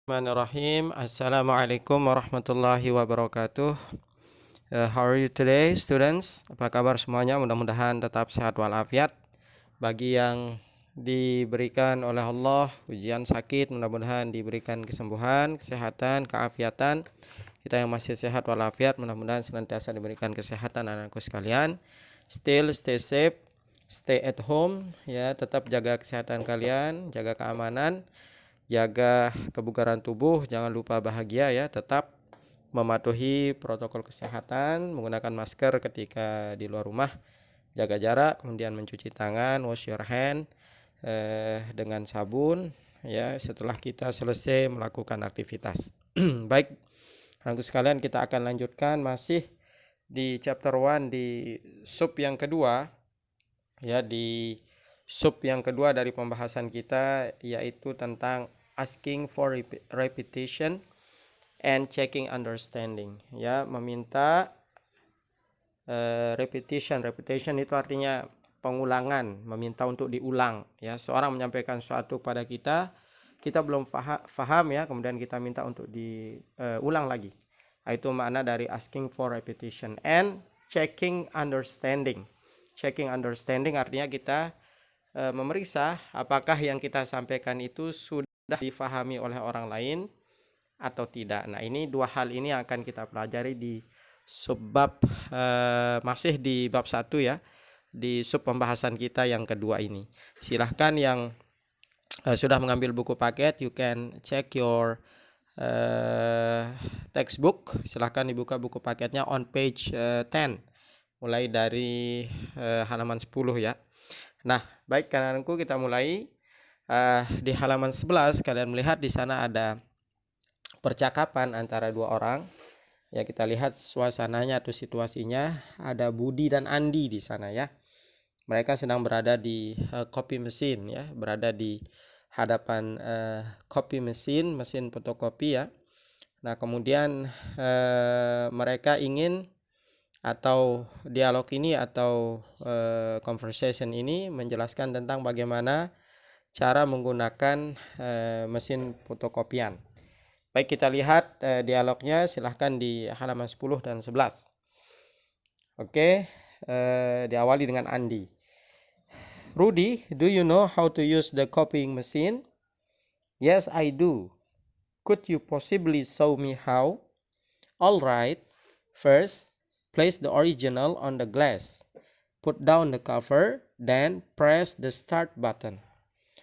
Bismillahirrahmanirrahim. Assalamualaikum warahmatullahi wabarakatuh. How are you today, students? Apa kabar semuanya? Mudah-mudahan tetap sehat walafiat. Bagi yang diberikan oleh Allah ujian sakit, mudah-mudahan diberikan kesembuhan, kesehatan, keafiatan. Kita yang masih sehat walafiat, mudah-mudahan senantiasa diberikan kesehatan anakku sekalian. Still stay safe, stay at home, ya, tetap jaga kesehatan kalian, jaga keamanan, jaga kebugaran tubuh, jangan lupa bahagia ya, tetap mematuhi protokol kesehatan, menggunakan masker ketika di luar rumah, jaga jarak, kemudian mencuci tangan, wash your hand dengan sabun ya setelah kita selesai melakukan aktivitas. Baik, anakku sekalian, kita akan lanjutkan masih di chapter 1 di sub yang kedua ya, di sub yang kedua dari pembahasan kita, yaitu tentang asking for repetition and checking understanding ya, meminta repetition itu artinya pengulangan, meminta untuk diulang ya. Seorang menyampaikan sesuatu pada kita belum faham ya, kemudian kita minta untuk diulang lagi. Itu makna dari asking for repetition and checking understanding. Checking understanding artinya kita memeriksa apakah yang kita sampaikan itu sudah difahami oleh orang lain atau tidak. Nah, ini dua hal ini yang akan kita pelajari di subbab masih di bab 1 ya, di sub pembahasan kita yang kedua ini. Silahkan yang sudah mengambil buku paket, you can check your textbook. Silahkan dibuka buku paketnya on page 10, mulai dari halaman 10 ya. Nah, baik kananku, kita mulai di halaman 11. Kalian melihat di sana ada percakapan antara dua orang. Ya, kita lihat suasananya atau situasinya. Ada Budi dan Andi di sana ya. Mereka sedang berada di copy mesin ya, berada di hadapan copy mesin fotokopi ya. Nah, kemudian mereka ingin, atau dialog ini atau conversation ini menjelaskan tentang bagaimana cara menggunakan mesin fotokopian. Baik, kita lihat dialognya, silahkan di halaman 10 dan 11. Oke, diawali dengan Andi. Rudy, do you know how to use the copying machine? Yes, I do. Could you possibly show me how? All right. First, place the original on the glass. Put down the cover, then press the start button.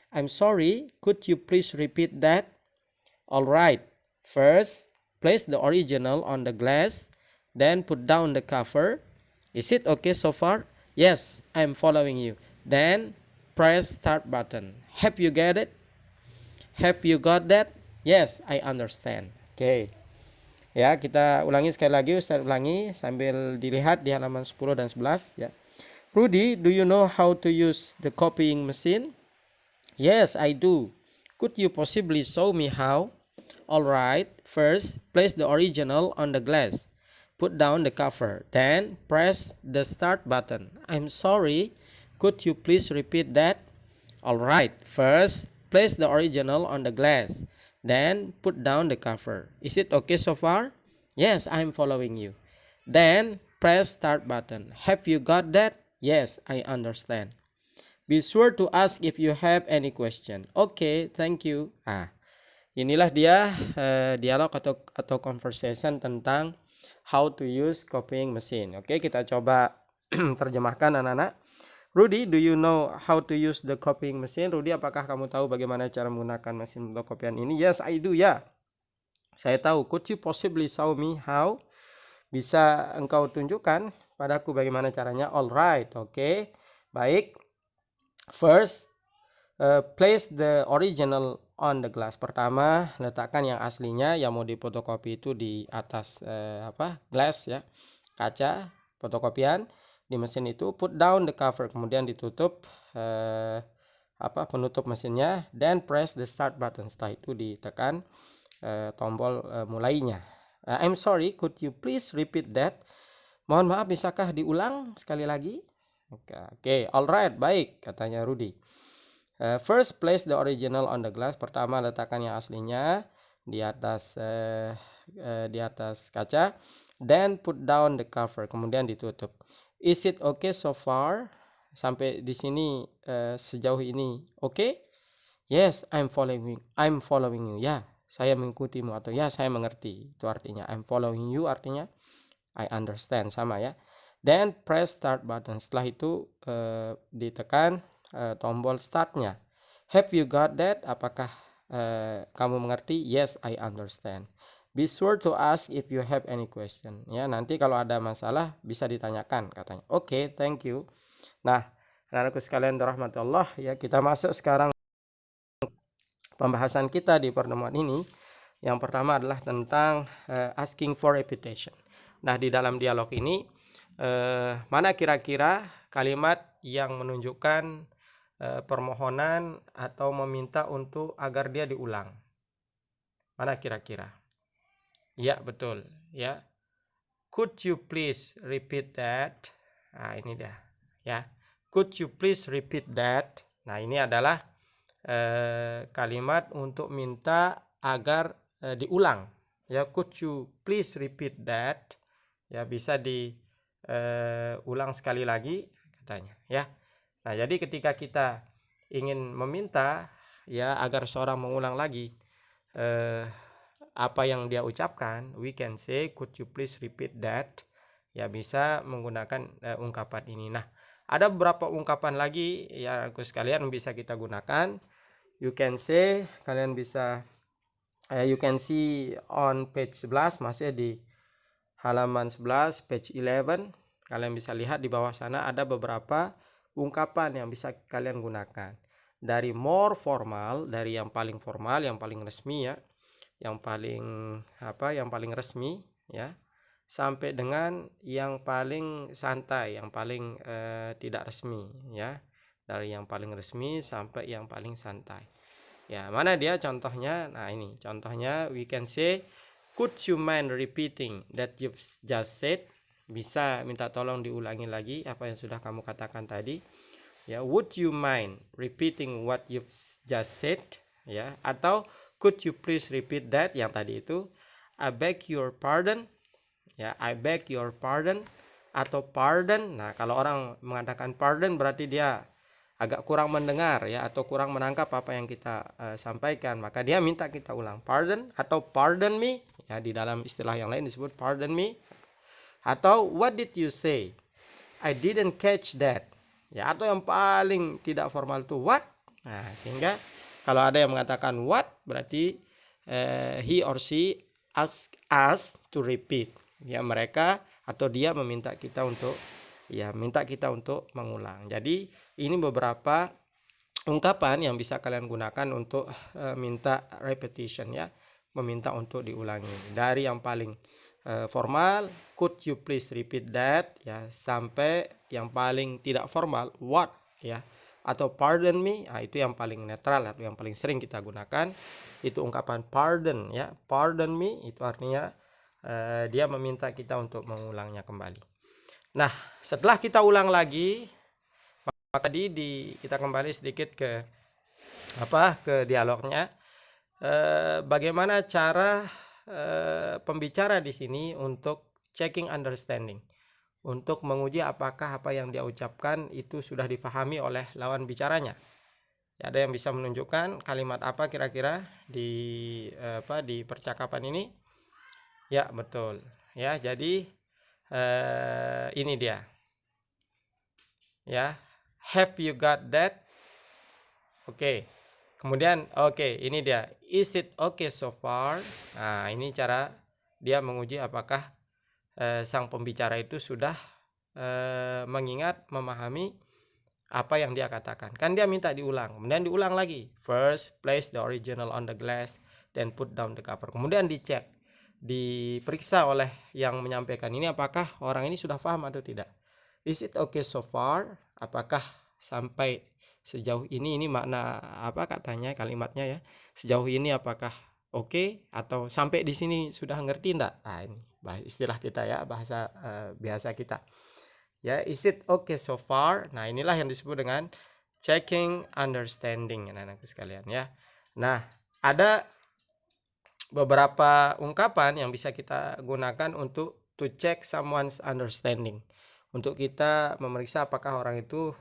I'm sorry, could you please repeat that? All right. First, place the original on the glass, then put down the cover. Is it okay so far? Yes, I'm following you. Then press start button. Have you get it? Have you got that? Yes, I understand. Oke. Ya, kita ulangi sekali lagi, Ustaz ulangi sambil dilihat di halaman 10 dan 11 ya. Rudy, do you know how to use the copying machine? Yes, I do. Could you possibly show me how? All right. First, place the original on the glass. Put down the cover. Then press the start button. I'm sorry. Could you please repeat that? All right. First, place the original on the glass. Then put down the cover. Is it okay so far? Yes, I'm following you. Then press start button. Have you got that? Yes, I understand. Be sure to ask if you have any question. Okay, thank you. Inilah dia dialog atau conversation tentang how to use copying machine. Oke, kita coba terjemahkan anak-anak. Rudy, do you know how to use the copying machine? Rudy, apakah kamu tahu bagaimana cara menggunakan mesin fotokopian ini? Yes, I do ya. Saya tahu. Could you possibly show me how? Bisa engkau tunjukkan padaku bagaimana caranya? Alright, oke. Baik. First, place the original on the glass. Pertama, letakkan yang aslinya yang mau difotokopi itu di atas glass ya, kaca fotokopian di mesin itu. Put down the cover, kemudian ditutup penutup mesinnya. Then press the start button. Setelah itu ditekan tombol mulainya. I'm sorry, could you please repeat that? Mohon maaf, bisakah diulang sekali lagi? Oke, alright, baik, katanya Rudy. First, place the original on the glass. Pertama, letakkan yang aslinya di atas kaca. Then put down the cover, kemudian ditutup. Is it okay so far? Sampai di sini sejauh ini oke? Yes, I'm following you. Ya, saya mengikutimu, atau ya, saya mengerti. Itu artinya I'm following you, artinya I understand, sama ya. Then press start button. Setelah itu ditekan tombol startnya. Have you got that? Apakah kamu mengerti? Yes, I understand. Be sure to ask if you have any question. Ya, nanti kalau ada masalah bisa ditanyakan, katanya. Oke, thank you. Nah, anak-anakku sekalian dirahmati Allah, ya, kita masuk sekarang pembahasan kita di pertemuan ini. Yang pertama adalah tentang asking for repetition. Nah, di dalam dialog ini mana kira-kira kalimat yang menunjukkan permohonan atau meminta untuk agar dia diulang? Mana kira-kira? Ya, betul, ya. Could you please repeat that? Nah, ini dia, ya. Could you please repeat that? Nah, ini adalah kalimat untuk minta agar diulang, ya. Could you please repeat that? Ya, bisa diulang sekali lagi, katanya, ya. Nah, jadi ketika kita ingin meminta, ya, agar seorang mengulang lagi apa yang dia ucapkan, we can say could you please repeat that, ya, bisa menggunakan ungkapan ini. Nah, ada beberapa ungkapan lagi, ya, aku sekalian, bisa kita gunakan. You can say, kalian bisa you can see on page 11, masih di halaman 11, page 11. Kalian bisa lihat di bawah sana ada beberapa ungkapan yang bisa kalian gunakan. Dari more formal, dari yang paling formal, yang paling resmi, ya, yang paling resmi, ya, sampai dengan yang paling santai, yang paling tidak resmi, ya. Dari yang paling resmi sampai yang paling santai. Ya, mana dia contohnya? Nah, ini contohnya, we can say, could you mind repeating that you've just said? Bisa minta tolong diulangi lagi apa yang sudah kamu katakan tadi. Ya, would you mind repeating what you've just said? Ya, atau could you please repeat that, yang tadi itu. I beg your pardon. Ya, I beg your pardon atau pardon. Nah, kalau orang mengatakan pardon berarti dia agak kurang mendengar, ya, atau kurang menangkap apa yang kita sampaikan, maka dia minta kita ulang. Pardon atau pardon me, ya, di dalam istilah yang lain disebut pardon me. Atau what did you say? I didn't catch that. Ya, atau yang paling tidak formal itu what. Nah, sehingga kalau ada yang mengatakan what, berarti he or she ask us to repeat. Ya, mereka atau dia meminta kita untuk mengulang. Jadi ini beberapa ungkapan yang bisa kalian gunakan untuk minta repetition, ya, meminta untuk diulangi. Dari yang paling formal, could you please repeat that, ya, sampai yang paling tidak formal, what, ya, atau pardon me. Nah, itu yang paling netral atau yang paling sering kita gunakan, itu ungkapan pardon, ya. Pardon me itu artinya dia meminta kita untuk mengulangnya kembali. Nah, setelah kita ulang lagi, maka tadi kita kembali sedikit ke dialognya. Bagaimana cara pembicara di sini untuk checking understanding, untuk menguji apakah apa yang dia ucapkan itu sudah dipahami oleh lawan bicaranya. Ya, ada yang bisa menunjukkan kalimat apa kira-kira di percakapan ini? Ya, betul. Ya, jadi ini dia. Ya, have you got that? Oke. Kemudian ini dia. Is it okay so far? Nah, ini cara dia menguji apakah sang pembicara itu sudah mengingat, memahami apa yang dia katakan. Kan dia minta diulang, kemudian diulang lagi. First, place the original on the glass, then put down the cover. Kemudian dicek, diperiksa oleh yang menyampaikan ini apakah orang ini sudah paham atau tidak. Is it okay so far? Apakah sampai sejauh ini makna apa katanya, kalimatnya, ya. Sejauh ini apakah oke, atau sampai di sini sudah ngerti enggak? Nah, ini istilah kita, ya, bahasa biasa kita. Ya, is it okay so far? Nah, inilah yang disebut dengan checking understanding, anak-anakku sekalian, ya. Nah, ada beberapa ungkapan yang bisa kita gunakan untuk to check someone's understanding. Untuk kita memeriksa apakah orang itu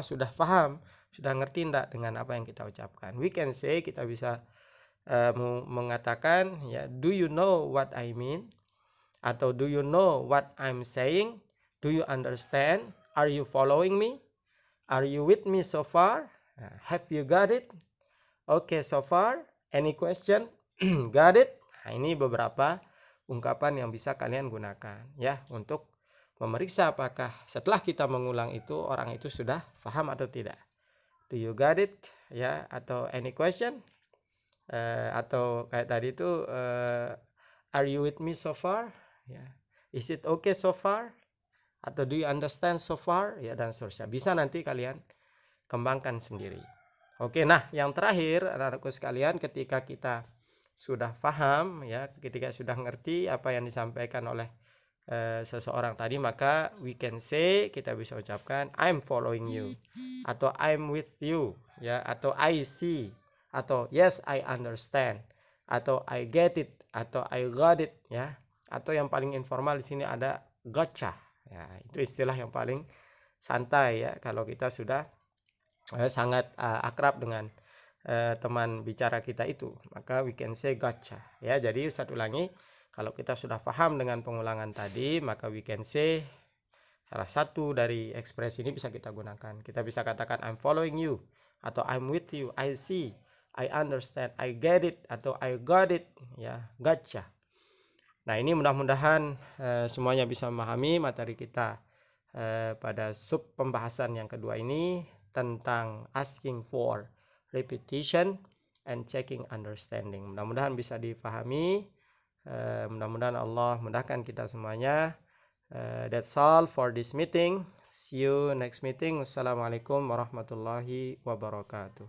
sudah paham, sudah ngerti enggak dengan apa yang kita ucapkan. We can say, kita bisa mengatakan ya, do you know what I mean? Atau do you know what I'm saying? Do you understand? Are you following me? Are you with me so far? Have you got it? Okay, so far. Any question? Got it? Nah, ini beberapa ungkapan yang bisa kalian gunakan ya untuk memeriksa apakah setelah kita mengulang itu orang itu sudah paham atau tidak. Do you got it? Ya, atau any question? Atau kayak tadi itu are you with me so far? Ya. Is it okay so far? Atau do you understand so far? Ya, dan seterusnya. Bisa nanti kalian kembangkan sendiri. Oke, nah yang terakhir anak-anakku sekalian, ketika kita sudah paham ya, ketika sudah ngerti apa yang disampaikan oleh seseorang tadi, maka we can say, kita bisa ucapkan I'm following you, atau I'm with you ya, atau I see, atau yes I understand, atau I get it, atau I got it ya. Atau yang paling informal di sini ada gotcha ya, itu istilah yang paling santai ya kalau kita sudah sangat akrab dengan teman bicara kita itu, maka we can say gotcha ya. Jadi saya ulangi, kalau kita sudah paham dengan pengulangan tadi, maka we can say salah satu dari ekspresi ini bisa kita gunakan. Kita bisa katakan I'm following you, atau I'm with you, I see, I understand, I get it, atau I got it ya, gotcha. Nah, ini mudah-mudahan semuanya bisa memahami materi kita pada sub pembahasan yang kedua ini tentang asking for repetition and checking understanding. Mudah-mudahan bisa dipahami. Mudah-mudahan Allah mudahkan kita semuanya. That's all for this meeting. See you next meeting. Wassalamualaikum warahmatullahi wabarakatuh.